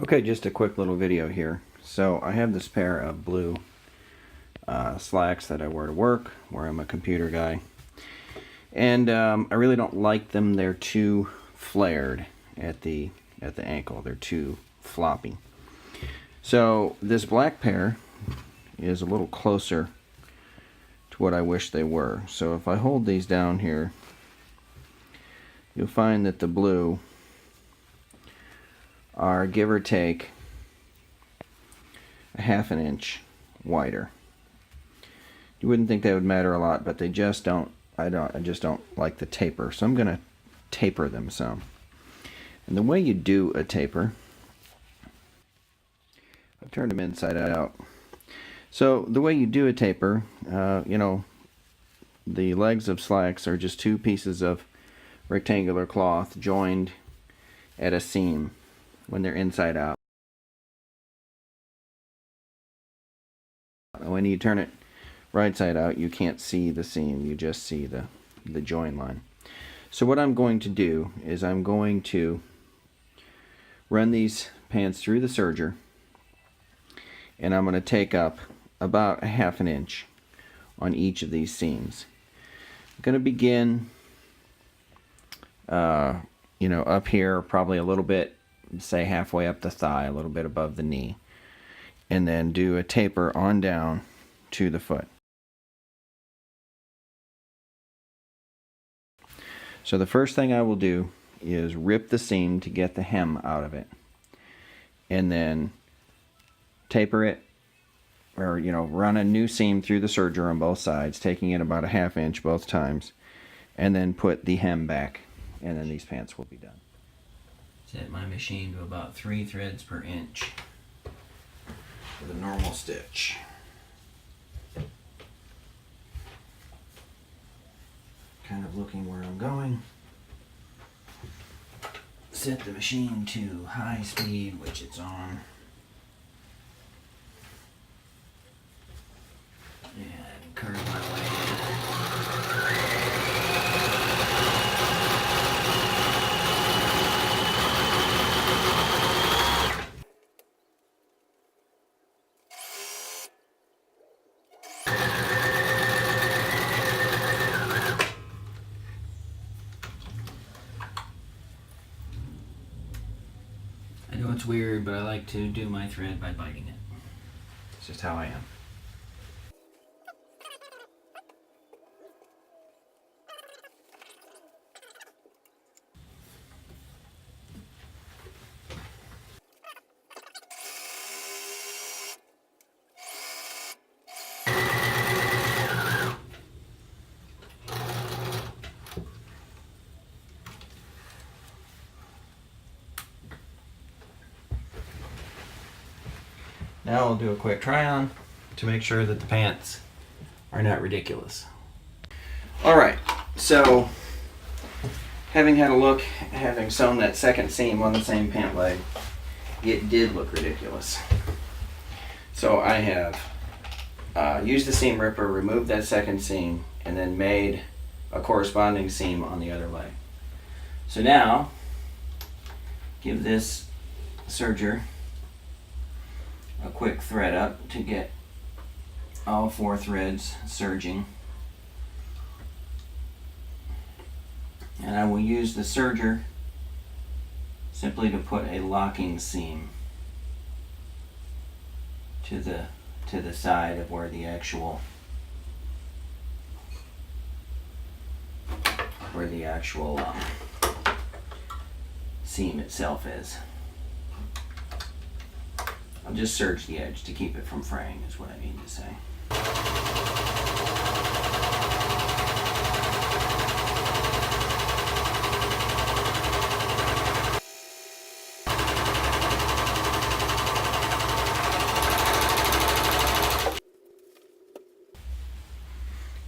Okay, just a quick little video here. So I have this pair of blue slacks that I wear to work, where I'm a computer guy. And I really don't like them. They're too flared at the ankle. They're too floppy. So this black pair is a little closer to what I wish they were. So if I hold these down here, you'll find that the blue are, give or take, a ½ inch wider. You wouldn't think that would matter a lot, but they just don't. I just don't like the taper, so I'm gonna taper them some. And the way you do a taper, I've turned them inside out. So the way you do a taper, you know, the legs of slacks are just two pieces of rectangular cloth joined at a seam when they're inside out. When you turn it right side out, you can't see the seam, you just see the join line. So what I'm going to do is I'm going to run these pants through the serger, and I'm going to take up about a ½ inch on each of these seams. I'm going to begin you know, up here, probably a little bit, say halfway up the thigh, a little bit above the knee, and then do a taper on down to the foot. So the first thing I will do is rip the seam to get the hem out of it, and then taper it, or you know, run a new seam through the serger on both sides, taking it about a ½ inch both times, and then put the hem back, and then these pants will be done. Set my machine to about 3 threads per inch with a normal stitch. Kind of looking where I'm going. Set the machine to high speed, which it's on. And curve my way in. I know it's weird, but I like to do my thread by biting it. It's just how I am. Now we'll do a quick try on to make sure that the pants are not ridiculous. Alright, so having had a look, having sewn that second seam on the same pant leg, it did look ridiculous. So I have used the seam ripper, removed that second seam, and then made a corresponding seam on the other leg. So now, give this serger a quick thread up to get all 4 threads serging, and I will use the serger simply to put a locking seam to the side of where the actual seam itself is. I'll just serge the edge to keep it from fraying, is what I mean to say.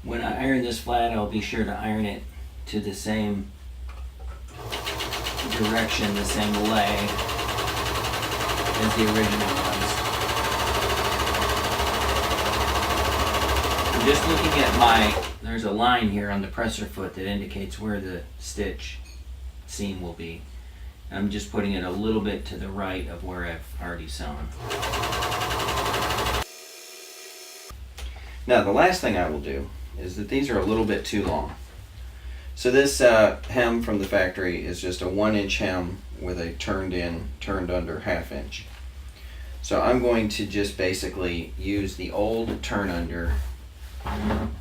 When I iron this flat, I'll be sure to iron it to the same direction, the same lay as the original ones. I'm just looking at there's a line here on the presser foot that indicates where the stitch seam will be. I'm just putting it a little bit to the right of where I've already sewn. Now the last thing I will do is that these are a little bit too long. So this hem from the factory is just a 1-inch hem with a turned in, turned under 1/2 inch. So I'm going to just basically use the old turn under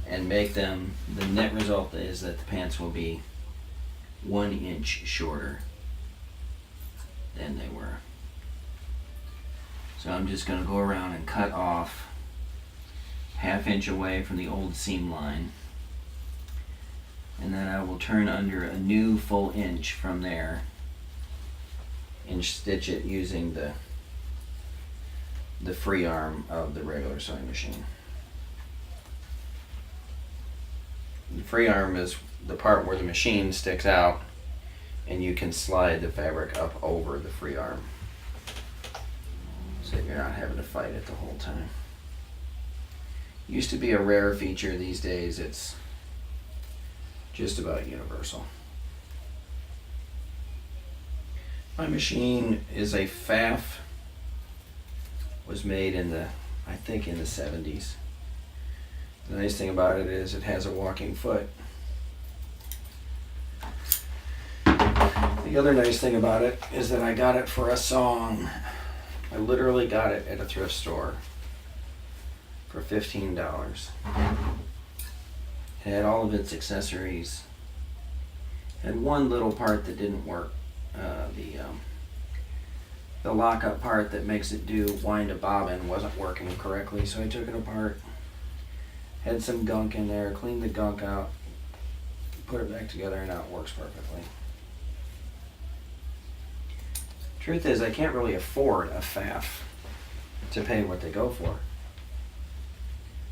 and make them, the net result is that the pants will be 1 inch shorter than they were. So I'm just going to go around and cut off 1/2 inch away from the old seam line, and then I will turn under a new full inch from there and stitch it using the free arm of the regular sewing machine. The free arm is the part where the machine sticks out and you can slide the fabric up over the free arm so you're not having to fight it the whole time. Used to be a rare feature. These days it's just about universal. My machine is a Pfaff, was made in the, I think in the 70s. The nice thing about it is it has a walking foot. The other nice thing about it is that I got it for a song. I literally got it at a thrift store for $15. It had all of its accessories. It had one little part that didn't work. The lockup part that makes it do wind a bobbin wasn't working correctly, so I took it apart. Had some gunk in there, cleaned the gunk out, put it back together, and now it works perfectly. Truth is, I can't really afford a Pfaff to pay what they go for.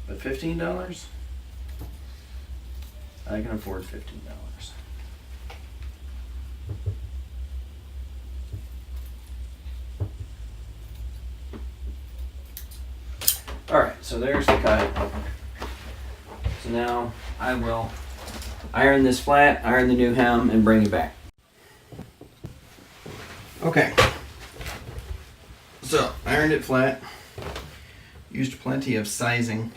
But $15? I can afford $15. Alright, so there's the cut. So now I will iron this flat, iron the new hem, and bring it back. Okay, so ironed it flat, used plenty of sizing,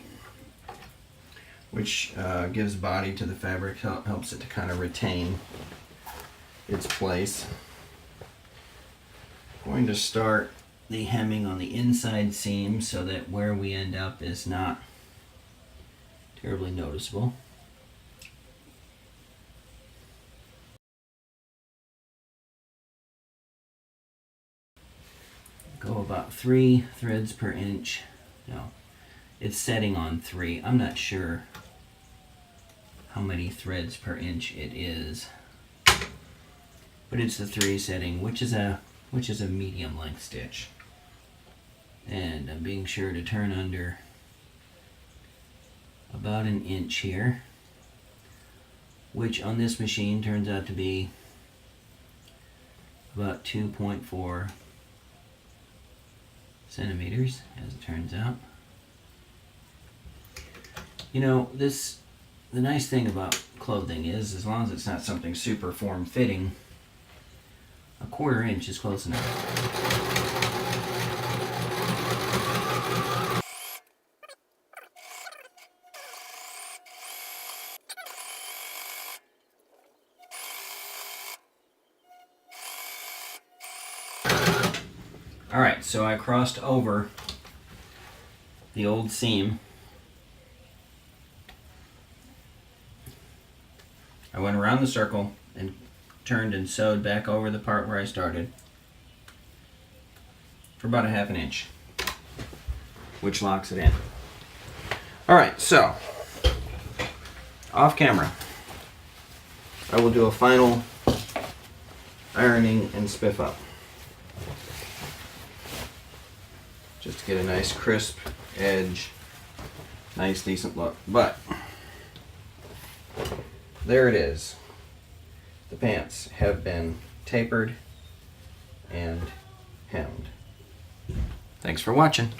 which gives body to the fabric, helps it to kind of retain its place. I'm going to start the hemming on the inside seam so that where we end up is not terribly noticeable. Go about 3 threads per inch. No, it's setting on 3. I'm not sure how many threads per inch it is, but it's the 3 setting, which is a medium length stitch. And I'm being sure to turn under about 1 inch here, which on this machine turns out to be about 2.4 centimeters, as it turns out. You know, the nice thing about clothing is, as long as it's not something super form-fitting, 1/4 inch is close enough. Alright, so I crossed over the old seam. I went around the circle and turned and sewed back over the part where I started for about 1/2 inch, which locks it in. Alright, so off camera, I will do a final ironing and spiff up, just to get a nice crisp edge, nice decent look. But there it is. The pants have been tapered and hemmed. Thanks for watching.